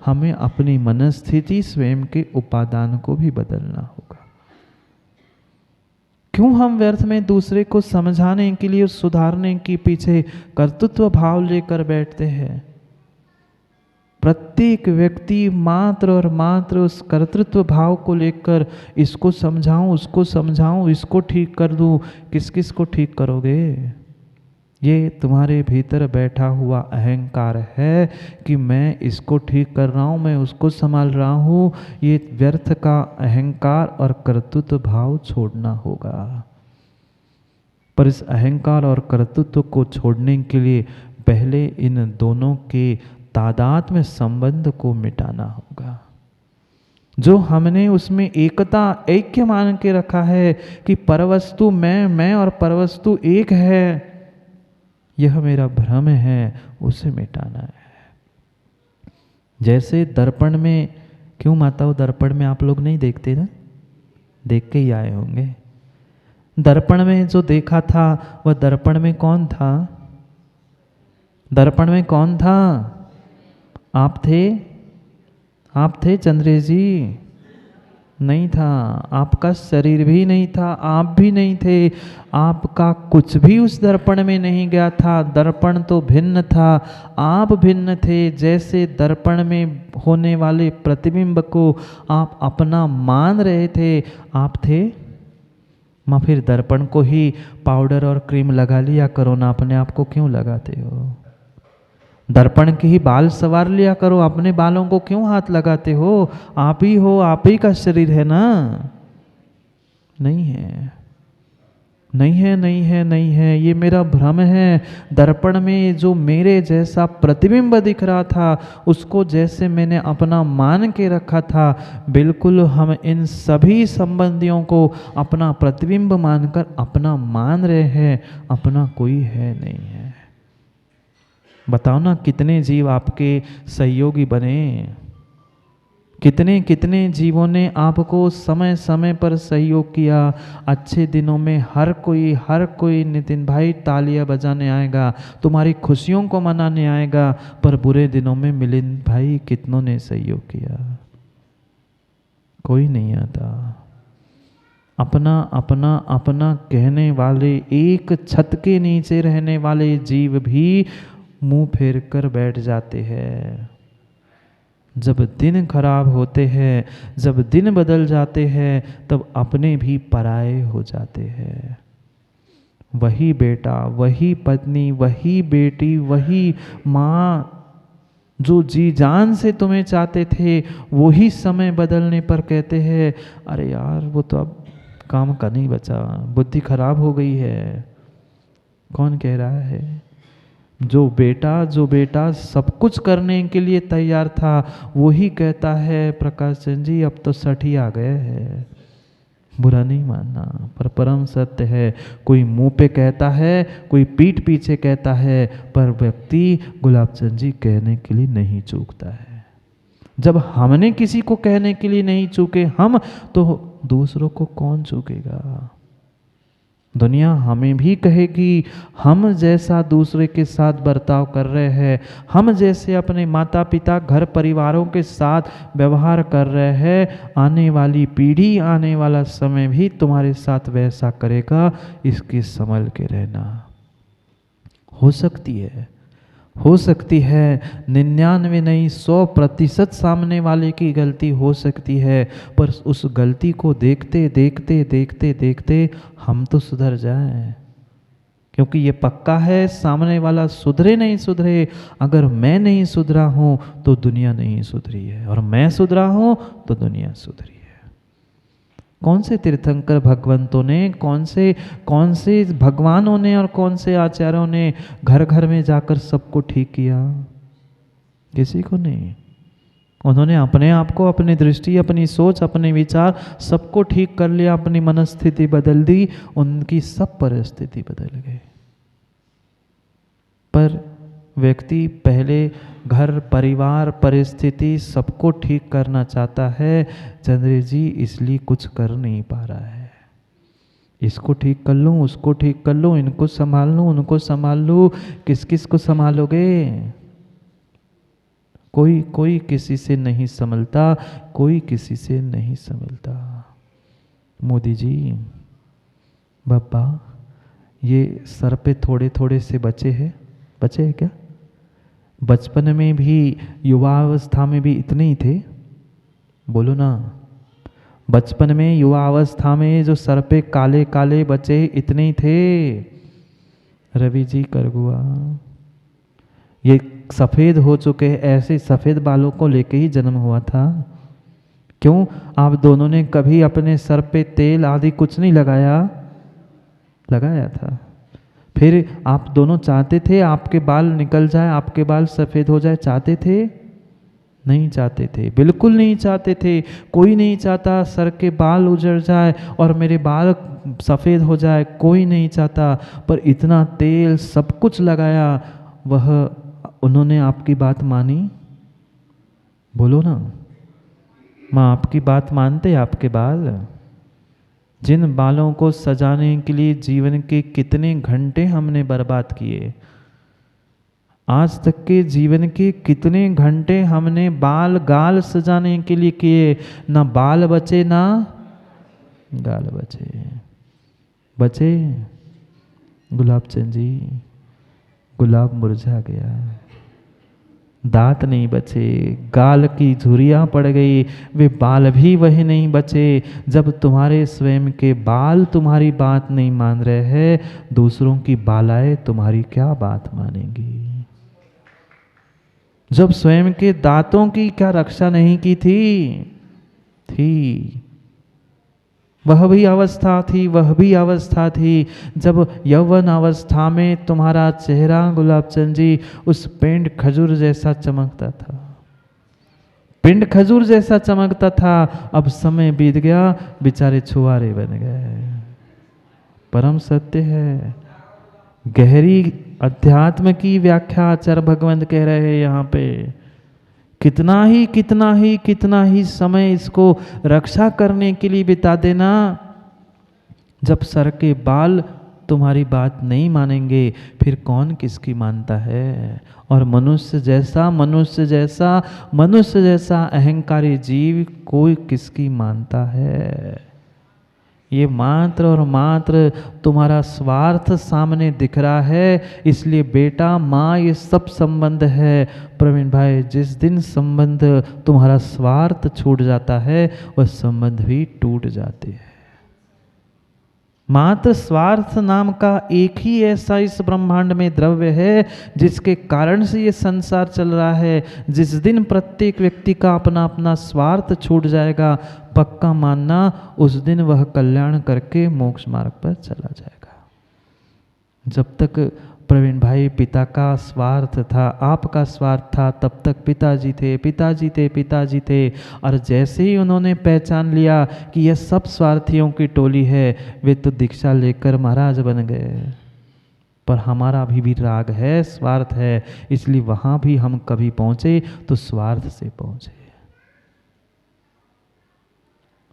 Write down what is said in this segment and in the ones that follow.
हमें अपनी मनस्थिति स्वयं के उपादान को भी बदलना होगा। क्यों हम व्यर्थ में दूसरे को समझाने के लिए, सुधारने के पीछे कर्तृत्व भाव लेकर बैठते हैं? प्रत्येक व्यक्ति मात्र और मात्र उस कर्तृत्व भाव को लेकर, इसको समझाऊं, उसको समझाऊं, इसको ठीक कर दूं। किस किस को ठीक करोगे? ये तुम्हारे भीतर बैठा हुआ अहंकार है कि मैं इसको ठीक कर रहा हूँ, मैं उसको संभाल रहा हूँ। ये व्यर्थ का अहंकार और कर्तृत्व भाव छोड़ना होगा। पर इस अहंकार और कर्तृत्व को छोड़ने के लिए पहले इन दोनों के तादात्म्य संबंध को मिटाना होगा। जो हमने उसमें एकता, ऐक्य मान के रखा है कि परवस्तु मैं और परवस्तु एक है, यह मेरा भ्रम है, उसे मिटाना है। जैसे दर्पण में, क्यों माताओं दर्पण में आप लोग नहीं देखते ना? देख के ही आए होंगे। दर्पण में जो देखा था वह दर्पण में कौन था? दर्पण में कौन था? आप थे? आप थे चंद्रेश जी? नहीं था। आपका शरीर भी नहीं था, आप भी नहीं थे, आपका कुछ भी उस दर्पण में नहीं गया था। दर्पण तो भिन्न था, आप भिन्न थे। जैसे दर्पण में होने वाले प्रतिबिंब को आप अपना मान रहे थे, आप थे? माँ फिर दर्पण को ही पाउडर और क्रीम लगा लिया करो ना, अपने आप को क्यों लगाते हो? दर्पण के ही बाल संवार लिया करो, अपने बालों को क्यों हाथ लगाते हो? आप ही हो, आप ही का शरीर है ना? नहीं है, नहीं है, नहीं है, नहीं है, ये मेरा भ्रम है। दर्पण में जो मेरे जैसा प्रतिबिंब दिख रहा था, उसको जैसे मैंने अपना मान के रखा था, बिल्कुल हम इन सभी संबंधियों को अपना प्रतिबिंब मानकर अपना मान रहे हैं, अपना कोई है नहीं है। बताओ ना, कितने जीव आपके सहयोगी बने? कितने कितने जीवों ने आपको समय समय पर सहयोग किया। अच्छे दिनों में हर कोई नितिन भाई तालियां बजाने आएगा, तुम्हारी खुशियों को मनाने आएगा। पर बुरे दिनों में मिलिंद भाई कितनों ने सहयोग किया? कोई नहीं आता। अपना अपना अपना कहने वाले, एक छत के नीचे रहने वाले जीव भी मुंह फेर कर बैठ जाते हैं। जब दिन खराब होते हैं, जब दिन बदल जाते हैं, तब अपने भी पराये हो जाते हैं। वही बेटा, वही पत्नी, वही बेटी, वही माँ जो जी जान से तुम्हें चाहते थे, वही समय बदलने पर कहते हैं अरे यार वो तो अब काम का नहीं बचा, बुद्धि खराब हो गई है। कौन कह रहा है? जो बेटा सब कुछ करने के लिए तैयार था, वही कहता है प्रकाश चंद जी अब तो 60 आ गए हैं। बुरा नहीं मानना, पर परम सत्य है। कोई मुंह पे कहता है, कोई पीठ पीछे कहता है, पर व्यक्ति गुलाब चंद जी कहने के लिए नहीं चूकता है। जब हमने किसी को कहने के लिए नहीं चूके हम, तो दूसरों को कौन चूकेगा? दुनिया हमें भी कहेगी हम जैसा दूसरे के साथ बर्ताव कर रहे हैं, हम जैसे अपने माता पिता घर परिवारों के साथ व्यवहार कर रहे हैं, आने वाली पीढ़ी, आने वाला समय भी तुम्हारे साथ वैसा करेगा। इसकी संभल के रहना। हो सकती है 99 नहीं 100% सामने वाले की गलती हो सकती है, पर उस गलती को देखते देखते देखते देखते हम तो सुधर जाएं। क्योंकि ये पक्का है, सामने वाला सुधरे नहीं सुधरे, अगर मैं नहीं सुधरा हूँ तो दुनिया नहीं सुधरी है, और मैं सुधरा हूँ तो दुनिया सुधरी है। कौन से तीर्थंकर भगवंतों ने, कौन से भगवानों ने और कौन से आचार्यों ने घर घर में जाकर सबको ठीक किया? किसी को नहीं। उन्होंने अपने आप को, अपनी दृष्टि, अपनी सोच, अपने विचार सबको ठीक कर लिया, अपनी मनस्थिति बदल दी, उनकी सब परिस्थिति बदल गई। पर व्यक्ति पहले घर परिवार परिस्थिति सबको ठीक करना चाहता है, चंद्र जी इसलिए कुछ कर नहीं पा रहा है। इसको ठीक कर लूँ, उसको ठीक कर लूँ, इनको संभाल लूँ, उनको संभाल लूँ, किस किस को संभालोगे? कोई किसी से नहीं संभलता, कोई किसी से नहीं संभलता। मोदी जी, बाबा, ये सर पे थोड़े थोड़े से बचे हैं क्या? बचपन में भी, युवावस्था में भी इतने ही थे? बोलो ना। बचपन में, युवावस्था में जो सर पे काले काले बचे इतने ही थे? रवि जी करगुआ, ये सफ़ेद हो चुके हैं, ऐसे सफ़ेद बालों को लेके ही जन्म हुआ था। क्यों आप दोनों ने कभी अपने सर पे तेल आदि कुछ नहीं लगाया था? फिर आप दोनों चाहते थे आपके बाल निकल जाए, आपके बाल सफ़ेद हो जाए, चाहते थे? नहीं चाहते थे, बिल्कुल नहीं चाहते थे। कोई नहीं चाहता सर के बाल उजड़ जाए और मेरे बाल सफ़ेद हो जाए, कोई नहीं चाहता। पर इतना तेल सब कुछ लगाया, वह उन्होंने आपकी बात मानी? बोलो ना। माँ आपकी बात मानते? आपके बाल, जिन बालों को सजाने के लिए जीवन के कितने घंटे हमने बर्बाद किए, आज तक के जीवन के कितने घंटे हमने बाल गाल सजाने के लिए किए, ना बाल बचे ना गाल बचे। गुलाब चंद जी, गुलाब मुरझा गया, दांत नहीं बचे, गाल की झुर्रियाँ पड़ गई, वे बाल भी वही नहीं बचे। जब तुम्हारे स्वयं के बाल तुम्हारी बात नहीं मान रहे हैं, दूसरों की बालाएं तुम्हारी क्या बात मानेंगी? जब स्वयं के दांतों की क्या रक्षा नहीं की थी। वह भी अवस्था थी जब यौवन अवस्था में तुम्हारा चेहरा गुलाब चंद जी उस पिंड खजूर जैसा चमकता था, पिंड खजूर जैसा चमकता था। अब समय बीत गया, बेचारे छुआरे बन गए। परम सत्य है, गहरी अध्यात्म की व्याख्या आचार्य भगवंत कह रहे हैं यहाँ पे। कितना ही समय इसको रक्षा करने के लिए बिता देना। जब सर के बाल तुम्हारी बात नहीं मानेंगे, फिर कौन किसकी मानता है? और मनुष्य जैसा अहंकारी जीव कोई किसकी मानता है? ये मात्र और मात्र तुम्हारा स्वार्थ सामने दिख रहा है। इसलिए बेटा, माँ, ये सब संबंध है। प्रवीण भाई, जिस दिन संबंध तुम्हारा स्वार्थ छूट जाता है, वह संबंध भी टूट जाते हैं। मात्र स्वार्थ नाम का एक ही ऐसा इस ब्रह्मांड में द्रव्य है जिसके कारण से ये संसार चल रहा है। जिस दिन प्रत्येक व्यक्ति का अपना अपना स्वार्थ छूट जाएगा, पक्का मानना, उस दिन वह कल्याण करके मोक्ष मार्ग पर चला जाएगा। जब तक प्रवीण भाई पिता का स्वार्थ था, आपका स्वार्थ था, तब तक पिताजी थे। और जैसे ही उन्होंने पहचान लिया कि यह सब स्वार्थियों की टोली है, वे तो दीक्षा लेकर महाराज बन गए। पर हमारा अभी भी राग है, स्वार्थ है, इसलिए वहाँ भी हम कभी पहुँचे तो स्वार्थ से पहुँचे।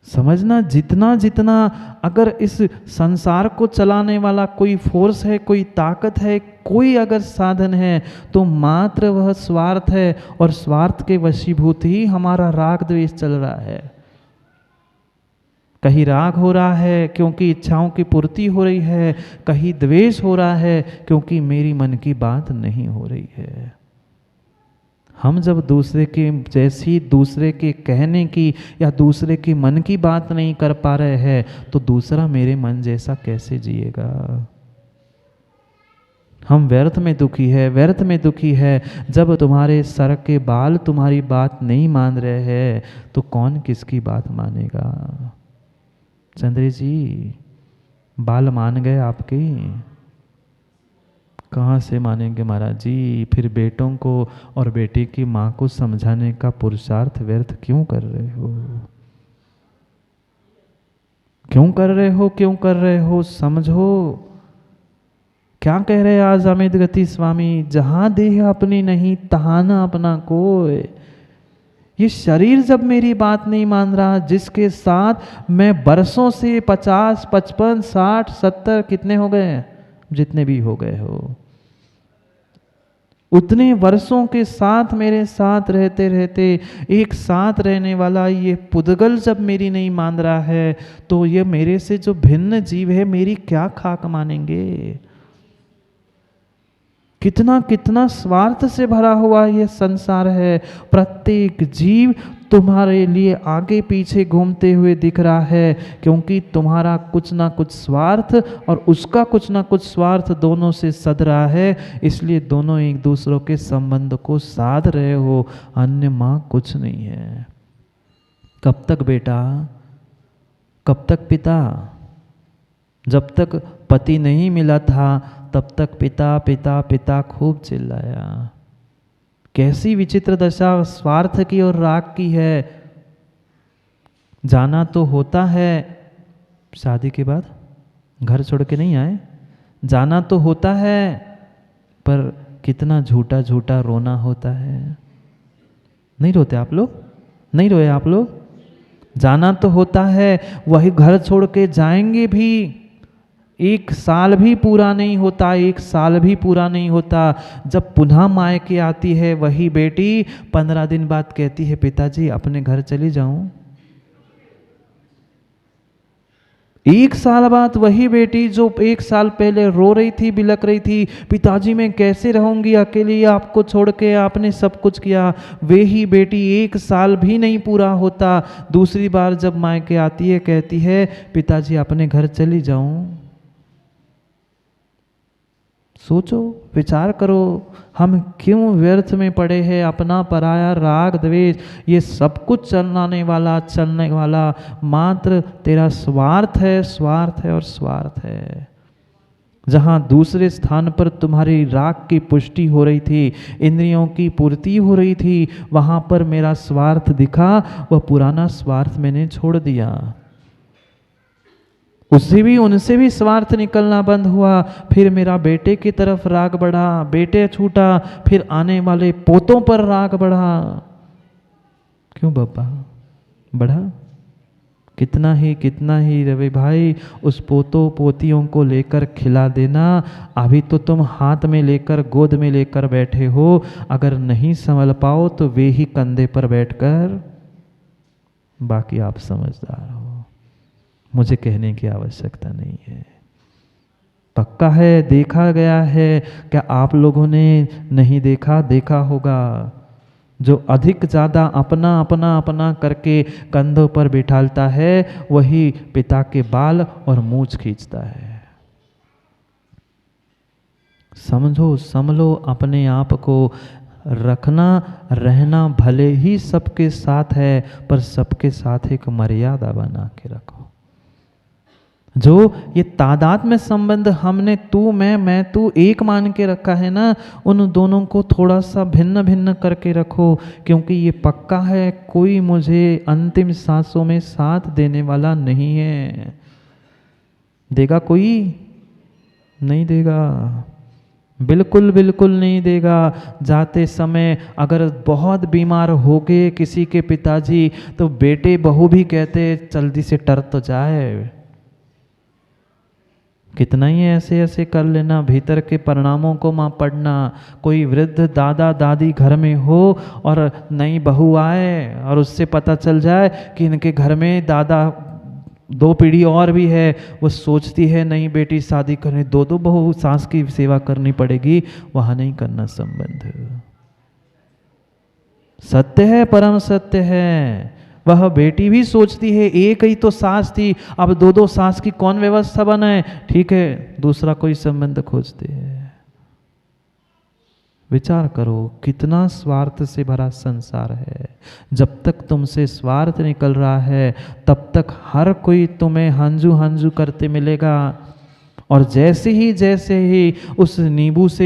समझना, जितना अगर इस संसार को चलाने वाला कोई फोर्स है, कोई ताकत है, कोई अगर साधन है, तो मात्र वह स्वार्थ है। और स्वार्थ के वशीभूत ही हमारा राग द्वेष चल रहा है। कहीं राग हो रहा है क्योंकि इच्छाओं की पूर्ति हो रही है, कहीं द्वेष हो रहा है क्योंकि मेरी मन की बात नहीं हो रही है। हम जब दूसरे के कहने की या दूसरे के मन की बात नहीं कर पा रहे हैं, तो दूसरा मेरे मन जैसा कैसे जिएगा? हम व्यर्थ में दुखी है। जब तुम्हारे सर के बाल तुम्हारी बात नहीं मान रहे हैं, तो कौन किसकी बात मानेगा? चंद्र जी, बाल मान गए आपके, कहाँ से मानेंगे महाराज जी? फिर बेटों को और बेटे की माँ को समझाने का पुरुषार्थ व्यर्थ क्यों कर रहे हो? क्यों कर रहे हो? समझो। क्या कह रहे हैं आज अमित गति स्वामी? जहाँ देह अपनी नहीं, तहाँ न अपना कोई। ये शरीर जब मेरी बात नहीं मान रहा, जिसके साथ मैं बरसों से 50, 55, 60, 70 कितने हो गए, जितने भी हो गए हो, उतने वर्षों के साथ मेरे साथ रहते रहते एक साथ रहने वाला ये पुद्गल जब मेरी नहीं मान रहा है, तो ये मेरे से जो भिन्न जीव है मेरी क्या खाक मानेंगे। कितना कितना स्वार्थ से भरा हुआ ये संसार है। प्रत्येक जीव तुम्हारे लिए आगे पीछे घूमते हुए दिख रहा है, क्योंकि तुम्हारा कुछ ना कुछ स्वार्थ और उसका कुछ ना कुछ स्वार्थ दोनों से सध रहा है। इसलिए दोनों एक दूसरों के संबंध को साध रहे हो, अन्य माँ कुछ नहीं है। कब तक बेटा, कब तक पिता? जब तक पति नहीं मिला था तब तक पिता पिता पिता खूब चिल्लाया। कैसी विचित्र दशा स्वार्थ की और राग की है। जाना तो होता है, शादी के बाद घर छोड़ के नहीं आए, जाना तो होता है, पर कितना झूठा झूठा रोना होता है। नहीं रोते आप लोग? नहीं रोए आप लोग? जाना तो होता है, वही घर छोड़ के जाएंगे भी, एक साल भी पूरा नहीं होता, एक साल भी पूरा नहीं होता। जब पुनः मायके आती है वही बेटी 15 दिन बाद कहती है पिताजी अपने घर चली जाऊं। एक साल बाद वही बेटी जो एक साल पहले रो रही थी, बिलक रही थी, पिताजी मैं कैसे रहूंगी अकेली, आपको छोड़ के, आपने सब कुछ किया, वे ही बेटी एक साल भी नहीं पूरा होता, दूसरी बार जब मायके आती है कहती है पिताजी अपने घर चली जाऊं। सोचो, विचार करो, हम क्यों व्यर्थ में पड़े हैं। अपना पराया, राग द्वेष, ये सब कुछ चलने वाला मात्र तेरा स्वार्थ है, स्वार्थ है और स्वार्थ है। जहाँ दूसरे स्थान पर तुम्हारी राग की पुष्टि हो रही थी, इंद्रियों की पूर्ति हो रही थी, वहाँ पर मेरा स्वार्थ दिखा, वह पुराना स्वार्थ मैंने छोड़ दिया। उससे भी, उनसे भी स्वार्थ निकलना बंद हुआ। फिर मेरा बेटे की तरफ राग बढ़ा, बेटे छूटा, फिर आने वाले पोतों पर राग बढ़ा। क्यों बाबा बढ़ा? कितना ही रवि भाई उस पोतों पोतियों को लेकर खिला देना। अभी तो तुम हाथ में लेकर, गोद में लेकर बैठे हो, अगर नहीं संभल पाओ तो वे ही कंधे पर बैठकर, बाकी आप समझदार हो, मुझे कहने की आवश्यकता नहीं है। पक्का है, देखा गया है। क्या आप लोगों ने नहीं देखा? देखा होगा। जो अधिक ज़्यादा अपना अपना अपना करके कंधों पर बिठालता है, वही पिता के बाल और मूंछ खींचता है। समझो, संभलो अपने आप को। रखना रहना भले ही सबके साथ है, पर सबके साथ एक मर्यादा बना के रखो। जो ये तादाद में संबंध हमने तू मैं तू एक मान के रखा है ना, उन दोनों को थोड़ा सा भिन्न भिन्न करके रखो। क्योंकि ये पक्का है, कोई मुझे अंतिम सांसों में साथ देने वाला नहीं है। देगा कोई? नहीं देगा, बिल्कुल बिल्कुल नहीं देगा। जाते समय अगर बहुत बीमार हो गए किसी के पिताजी, तो बेटे बहू भी कहते जल्दी से टर तो जाए। कितना ही ऐसे ऐसे कर लेना, भीतर के परिणामों को मां पढ़ना। कोई वृद्ध दादा दादी घर में हो और नई बहू आए और उससे पता चल जाए कि इनके घर में दादा 2 पीढ़ी और भी है, वो सोचती है नहीं बेटी शादी करनी, 2 बहू सास की सेवा करनी पड़ेगी। वहाँ नहीं करना संबंध। सत्य है, परम सत्य है। वह बेटी भी सोचती है एक ही तो सास थी, अब 2 सास की कौन व्यवस्था बनाए। ठीक है, दूसरा कोई संबंध खोजते हैं। विचार करो, कितना स्वार्थ से भरा संसार है। जब तक तुमसे स्वार्थ निकल रहा है, तब तक हर कोई तुम्हें हंजू हंजू करते मिलेगा। और जैसे ही उस नींबू उस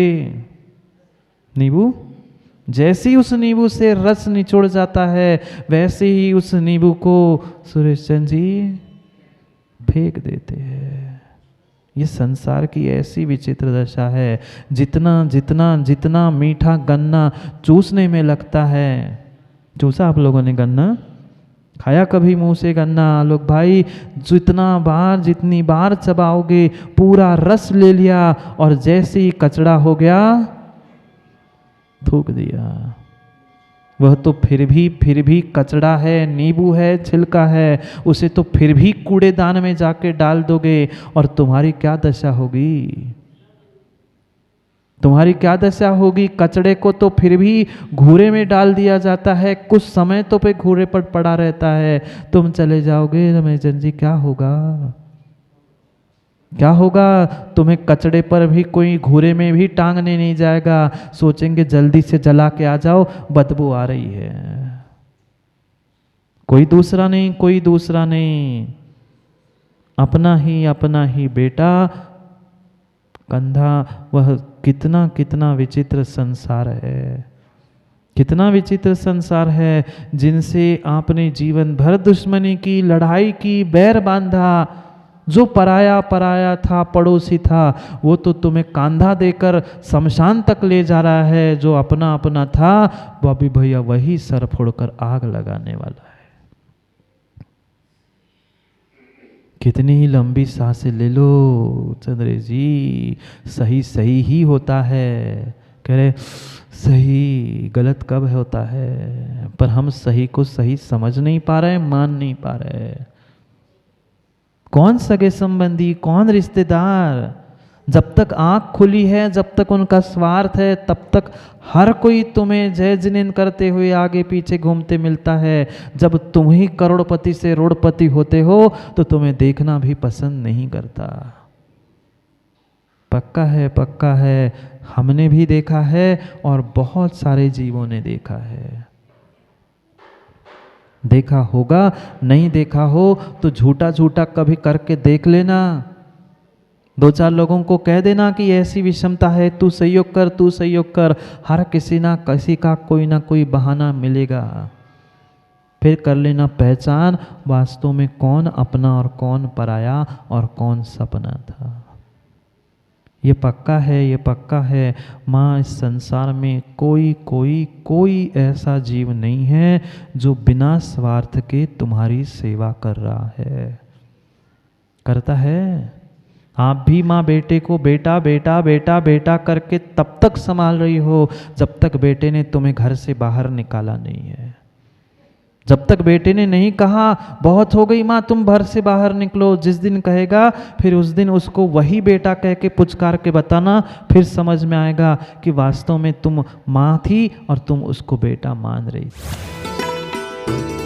नींबू से रस निचोड़ जाता है, वैसे ही उस नींबू को सुरेश चंद जी फेंक देते हैं। ये संसार की ऐसी विचित्र दशा है। जितना जितना जितना मीठा गन्ना चूसने में लगता है। चूसा आप लोगों ने गन्ना? खाया कभी मुंह से गन्ना? लोग भाई जितनी बार चबाओगे पूरा रस ले लिया, और जैसे ही कचड़ा हो गया थूक दिया। वह तो फिर भी कचड़ा है, नींबू है, छिलका है, उसे तो फिर भी कूड़ेदान में जाके डाल दोगे और तुम्हारी क्या दशा होगी? तुम्हारी क्या दशा होगी? कचड़े को तो फिर भी घूरे में डाल दिया जाता है, कुछ समय तो पे घूरे पर पड़ा रहता है। तुम चले जाओगे रमेश जी, क्या होगा? क्या होगा? तुम्हें कचड़े पर भी कोई घूरे में भी टांगने नहीं जाएगा, सोचेंगे जल्दी से जला के आ जाओ, बदबू आ रही है। कोई दूसरा नहीं, कोई दूसरा नहीं, अपना ही बेटा कंधा। वह कितना कितना विचित्र संसार है, कितना विचित्र संसार है, जिनसे आपने जीवन भर दुश्मनी की, लड़ाई की, बैर बांधा। जो पराया था, पड़ोसी था, वो तो तुम्हें कांधा देकर शमशान तक ले जा रहा है। जो अपना था, वो अभी भैया वही सर फोड़कर आग लगाने वाला है। कितनी ही लंबी सांसें ले लो चंद्र जी, सही ही होता है। कह रहे सही गलत कब होता है? पर हम सही को सही समझ नहीं पा रहे, मान नहीं पा रहे। कौन सगे संबंधी, कौन रिश्तेदार? जब तक आंख खुली है, जब तक उनका स्वार्थ है, तब तक हर कोई तुम्हें जय जिनेन करते हुए आगे पीछे घूमते मिलता है। जब तुम ही करोड़पति से रोड़पति होते हो तो तुम्हें देखना भी पसंद नहीं करता। पक्का है, हमने भी देखा है और बहुत सारे जीवों ने देखा है। देखा होगा, नहीं देखा हो तो झूठा कभी करके देख लेना। 2-4 लोगों को कह देना कि ऐसी विषमता है, तू सहयोग कर। हर किसी ना किसी का कोई ना कोई बहाना मिलेगा। फिर कर लेना पहचान, वास्तव में कौन अपना और कौन पराया और कौन सपना था। ये पक्का है माँ, इस संसार में कोई ऐसा जीव नहीं है जो बिना स्वार्थ के तुम्हारी सेवा कर रहा है। करता है? आप भी माँ बेटे को बेटा करके तब तक संभाल रही हो जब तक बेटे ने तुम्हें घर से बाहर निकाला नहीं है। जब तक बेटे ने नहीं कहा बहुत हो गई माँ, तुम घर से बाहर निकलो, जिस दिन कहेगा फिर उस दिन उसको वही बेटा कह के पुचकार के बताना, फिर समझ में आएगा कि वास्तव में तुम माँ थी और तुम उसको बेटा मान रही थी।